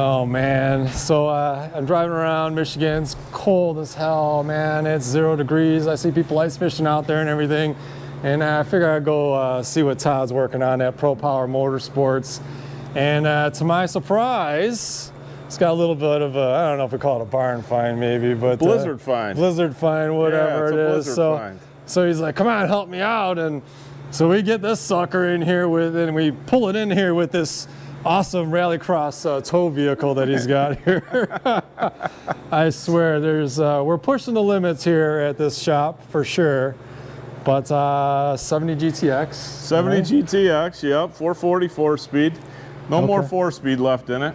Oh man, so I'm driving around Michigan. It's cold as hell, man. It's 0 degrees. I see people ice fishing out there and everything. And I figure I'd go see what Todd's working on at ProPOWER Motorsports. And to my surprise, it's got a little bit of a, I don't know if we call it a barn find maybe, but blizzard find. Blizzard find, whatever yeah, it is. So he's like, come on, help me out. And so we get this sucker in here with, and we pull it in here with this awesome rallycross tow vehicle that he's got here. I swear, we're pushing the limits here at this shop for sure. But 70 GTX. 70 right? GTX, yep, 440 4-speed. No more 4-speed left in it.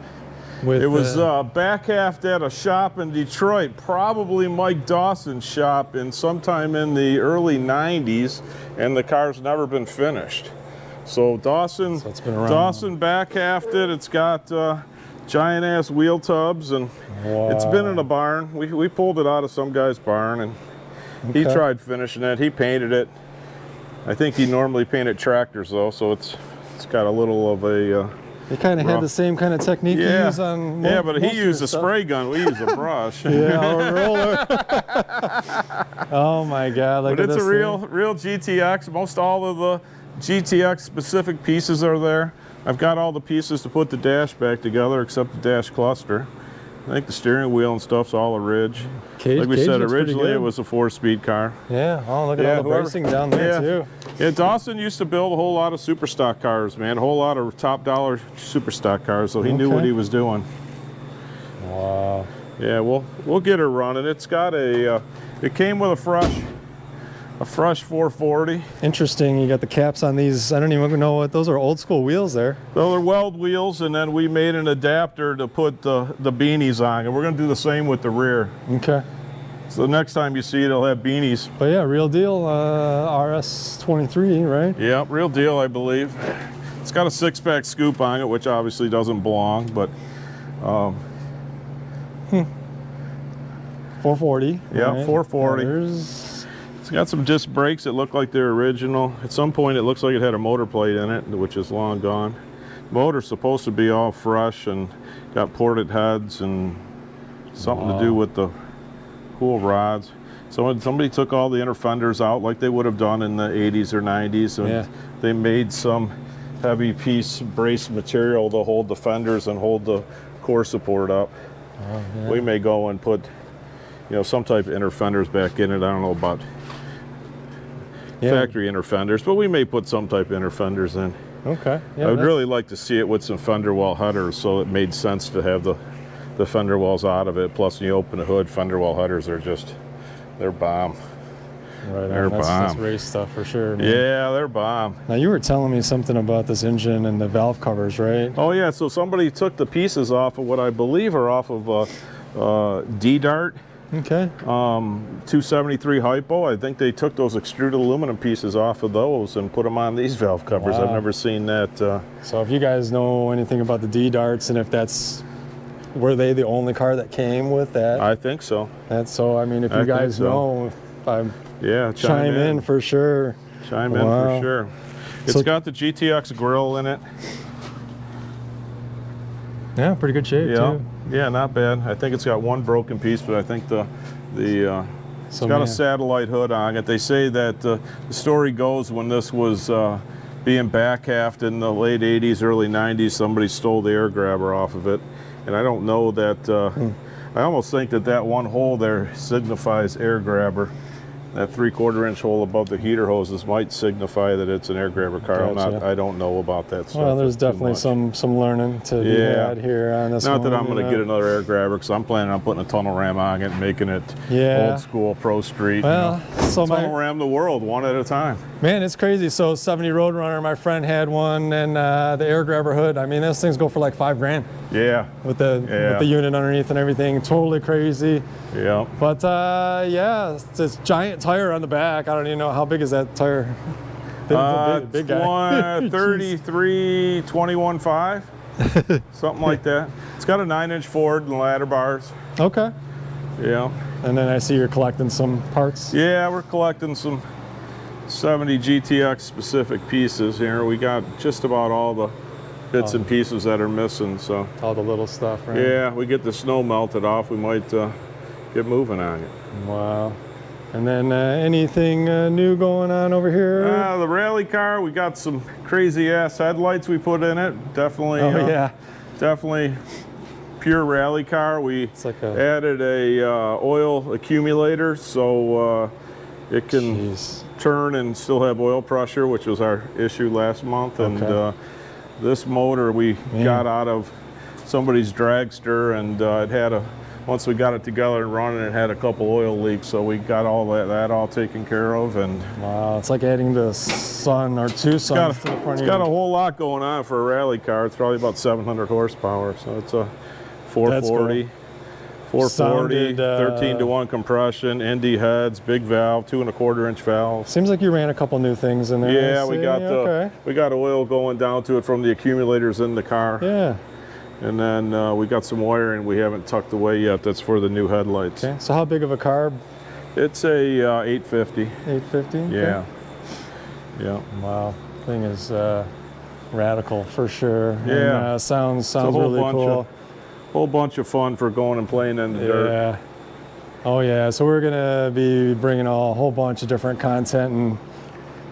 It was back half at a shop in Detroit, probably Mike Dawson's shop in sometime in the early 90s, and the car's never been finished. So Dawson back halfed it. It's got giant ass wheel tubs, and it's been in a barn. We pulled it out of some guy's barn, and he tried finishing it. He painted it. I think he normally painted tractors though, so it's got a little of a They kind of had the same kind of technique you use on most, but he used a spray gun. We use a brush. Yeah, or a roller. Oh my God! Look but at it's this a real GTX. Most all of the GTX specific pieces are there. I've got all the pieces to put the dash back together except the dash cluster. I think the steering wheel and stuff's all a ridge. Like we said, originally it was a 4-speed car. Yeah, oh, look at all the bracing down there too. Yeah, Dawson used to build a whole lot of super stock cars, man. A whole lot of top dollar super stock cars, so he knew what he was doing. Wow. Yeah, we'll get her running. It's got a, it came with a fresh 440. Interesting, you got the caps on these. I don't even know what, those are old school wheels there. Well, they're weld wheels, and then we made an adapter to put the beanies on, and we're gonna do the same with the rear. Okay. So the next time you see it, it'll have beanies. But yeah, real deal, RS23, right? Yeah, real deal, I believe. It's got a 6-pack scoop on it, which obviously doesn't belong, but 440. Yeah, right? 440. It's got some disc brakes that look like they're original. At some point it looks like it had a motor plate in it, which is long gone. Motor's supposed to be all fresh and got ported heads and something to do with the cool rods. So somebody took all the inner fenders out like they would have done in the 80s or 90s, and they made some heavy piece brace material to hold the fenders and hold the core support up. We may go and put, you know, some type of inner fenders back in it. I don't know about factory inner fenders, but we may put some type of inner fenders in. Okay. Yeah, I would really like to see it with some fender well headers, so it made sense to have the fender wells out of it. Plus, when you open the hood, fender well headers are just, they're bomb. Right, they're bomb. That's race stuff for sure, man. Yeah, they're bomb. Now you were telling me something about this engine and the valve covers, right? Oh yeah, so somebody took the pieces off of what I believe are off of D-Dart. Okay. 273 hypo. I think they took those extruded aluminum pieces off of those and put them on these valve covers. I've never seen that. So if you guys know anything about the D-Darts, and if that's, were they the only car that came with that? I think so. That's so. I mean, if you guys know, if I'm chime in for sure. Chime in for sure. It's got the GTX grille in it. Yeah, pretty good shape too. Yeah, not bad. I think it's got one broken piece, but I think it's got a satellite hood on it. They say that the story goes when this was being back-halved in the late 80s, early 90s, somebody stole the air grabber off of it. And I don't know that, I almost think that one hole there signifies air grabber. That 3/4-inch hole above the heater hoses might signify that it's an air grabber car. I don't know about that stuff. Well, there's definitely some learning to be had here on this Not that I'm going to get another air grabber, because I'm planning on putting a tunnel ram on it and making it old school Pro Street. Well, so tunnel ram the world one at a time. Man, it's crazy. So 70 Roadrunner, my friend had one, and the air grabber hood. I mean, those things go for like $5 grand. Yeah. With the unit underneath and everything, totally crazy. Yeah. But yeah, it's this giant tire on the back. I don't even know how big is that tire. Big guy. 33 21.5, something like that. It's got a 9-inch Ford and ladder bars. Okay. Yeah. And then I see you're collecting some parts. Yeah, we're collecting some 70 GTX specific pieces here. We got just about all the bits and pieces that are missing. So all the little stuff, right? yeah, we get the snow melted off, we might get moving on it. Wow. And then anything new going on over here? The rally car, we got some crazy ass headlights we put in it. Definitely. Oh yeah. Definitely pure rally car. We added a oil accumulator so it can turn and still have oil pressure, which was our issue last month. And this motor we got out of somebody's dragster, and it had once we got it together and running, it had a couple oil leaks, so we got all that all taken care of. And wow, it's like adding the sun or two suns to the front of It's got a whole lot going on for a rally car. It's probably about 700 horsepower, so it's a 440. Cool. 440, 13-to-1 compression, Indy heads, big valve, 2 1/4-inch valve. Seems like you ran a couple new things in there. Yeah, we got oil going down to it from the accumulators in the car. Yeah. And then we got some wiring we haven't tucked away yet. That's for the new headlights. Okay. So how big of a car? It's a 850. 850. Okay. Yeah. Yeah. Wow. Thing is radical for sure. Yeah. And, sounds really cool. Whole bunch of fun for going and playing in the dirt. Yeah. Oh yeah. So we're gonna be bringing a whole bunch of different content and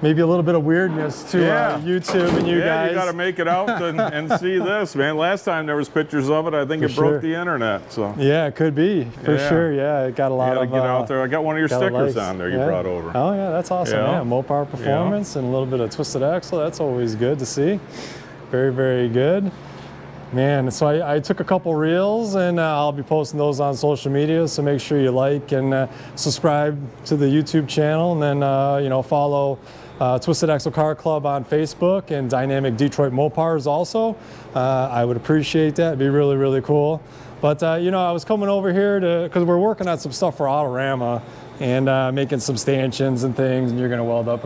maybe a little bit of weirdness to YouTube and you guys. Yeah, you got to make it out and see this, man. Last time there was pictures of it. I think it broke the internet. So yeah, it could be for sure. Yeah, it got a lot of. Get out there. I got one of your stickers on there you brought over. Oh yeah, that's awesome. Yeah, Mopar Performance and a little bit of twisted axle. That's always good to see. Very, very good. Man, so I took a couple reels and I'll be posting those on social media, so make sure you like and subscribe to the YouTube channel, and then follow Twisted Axle Car Club on Facebook and Dynamic Detroit Mopars also. I would appreciate that. It'd be really, really cool. But I was coming over here because we're working on some stuff for Autorama and making some stanchions and things, and you're going to weld up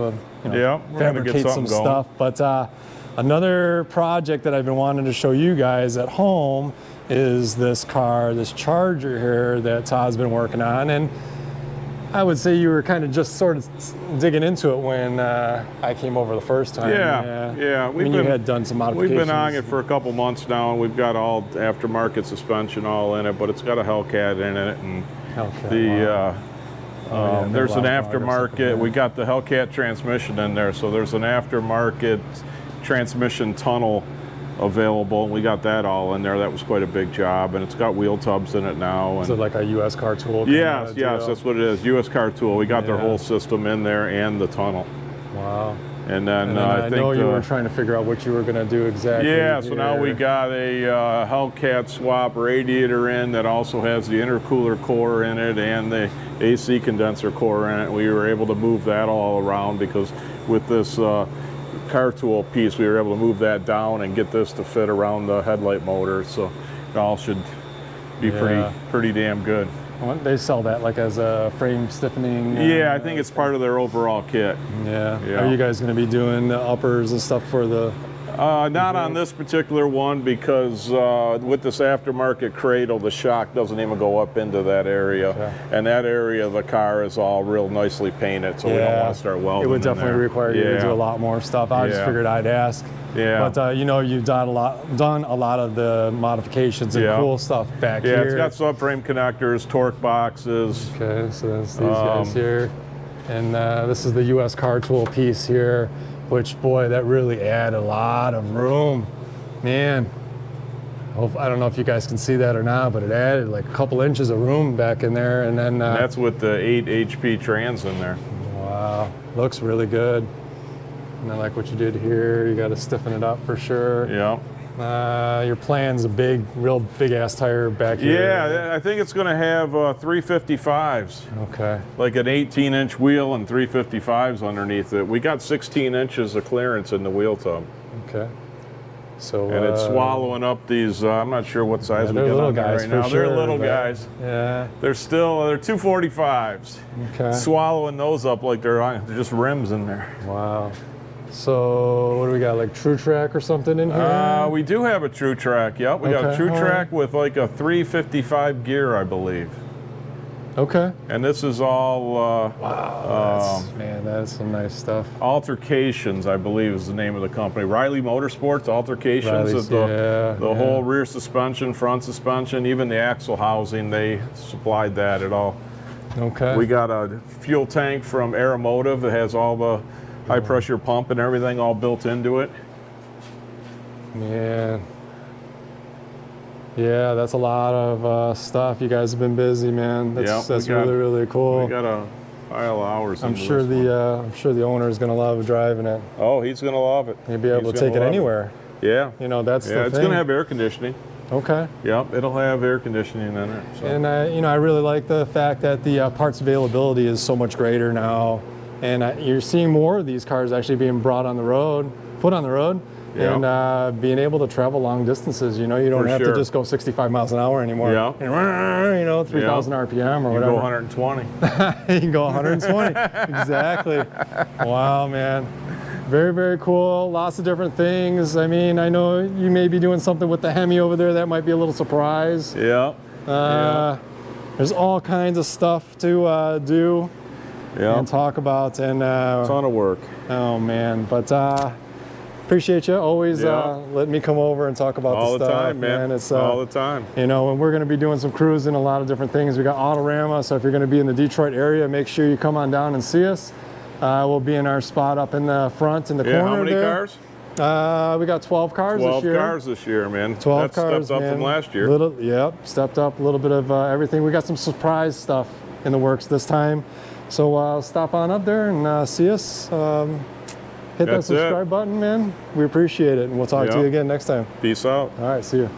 fabricate some stuff. But another project that I've been wanting to show you guys at home is this Charger here that Todd's been working on. And I would say you were kind of just sort of digging into it when I came over the first time. Yeah. You had done some modifications. We've been on it for a couple months now, and we've got all aftermarket suspension all in it, but it's got a Hellcat in it, and there's an aftermarket. We got the Hellcat transmission in there, so there's an aftermarket transmission tunnel available, and we got that all in there. That was quite a big job, and it's got wheel tubs in it now. And is it like a U.S. car tool? Yes, that's what it is. U.S. car tool. We got their whole system in there and the tunnel. Wow. And then I know you were trying to figure out what you were going to do exactly. Yeah, so now we got a Hellcat swap radiator in that also has the intercooler core in it and the AC condenser core in it. We were able to move that all around because with this car tool piece, we were able to move that down and get this to fit around the headlight motor. So it all should be pretty damn good. They sell that like as a frame stiffening? Yeah, I think it's part of their overall kit. Yeah. Are you guys going to be doing the uppers and stuff for the... Not on this particular one because with this aftermarket cradle, the shock doesn't even go up into that area. And that area of the car is all real nicely painted, so we don't want to start welding. It would definitely require you to do a lot more stuff. I just figured I'd ask. Yeah. But you've done a lot of the modifications and cool stuff back here. Yeah, it's got subframe connectors, torque boxes. Okay, so that's these guys here. And this is the U.S. car tool piece here, which, boy, that really added a lot of room. Man, I don't know if you guys can see that or not, but it added like a couple inches of room back in there. And then that's with the 8 HP trans in there. Wow, looks really good. And I like what you did here. You got to stiffen it up for sure. Yeah. Your plan's a real big ass tire back here. Yeah, I think it's going to have 355s. Okay. Like an 18-inch wheel and 355s underneath it. We got 16 inches of clearance in the wheel tub. Okay. So. And it's swallowing up these. I'm not sure what size we got on there right now. Sure, they're little guys. Yeah. They're 245s. Okay. Swallowing those up like they're just rims in there. Wow. So what do we got, like True Track or something in here? We do have a True Track, yep. We got a True Track with like a 355 gear, I believe. Okay. And this is all... wow, man, that That's some nice stuff. Altercations, I believe, is the name of the company. Riley Motorsports, Altercations. Riley's, The whole rear suspension, front suspension, even the axle housing, they supplied that at all. Okay. We got a fuel tank from Aeromotive that has all the high pressure pump and everything all built into it. Man. Yeah, that's a lot of stuff. You guys have been busy, man. That's really, really cool. We got a pile of hours. I'm sure the owner is gonna love driving it. Oh, he's gonna love it. He'll be able to take it anywhere. Yeah. You know, that's the thing. It's gonna have air conditioning. Okay. Yep, it'll have air conditioning in it. So. And I really like the fact that the parts availability is so much greater now, and you're seeing more of these cars actually being put on the road, and being able to travel long distances. You know, you don't have to just go 65 miles an hour anymore. Yeah. You know, 3,000 RPM or whatever. You can go 120. You can go 120. Exactly. Wow, man. Very, very cool. Lots of different things. I mean, I know you may be doing something with the Hemi over there that might be a little surprise. Yeah. There's all kinds of stuff to do and talk about. And ton of work. Oh, man. But appreciate you always letting me come over and talk about all the the stuff, time, man. It's all the time. You know, and we're going to be doing some cruising, a lot of different things. We got Autorama, so if you're going to be in the Detroit area, make sure you come on down and see us. We'll be in our spot up in the front in the corner there. How many cars? We got 12 cars 12 this year. 12 cars this year, man. 12 That's cars, stepped up man. from last year. Stepped up a little bit of everything. We got some surprise stuff in the works this time. So stop on up there and see us. Hit that subscribe button, man. We appreciate it, and we'll talk to you again next time. Peace out. All right, see you.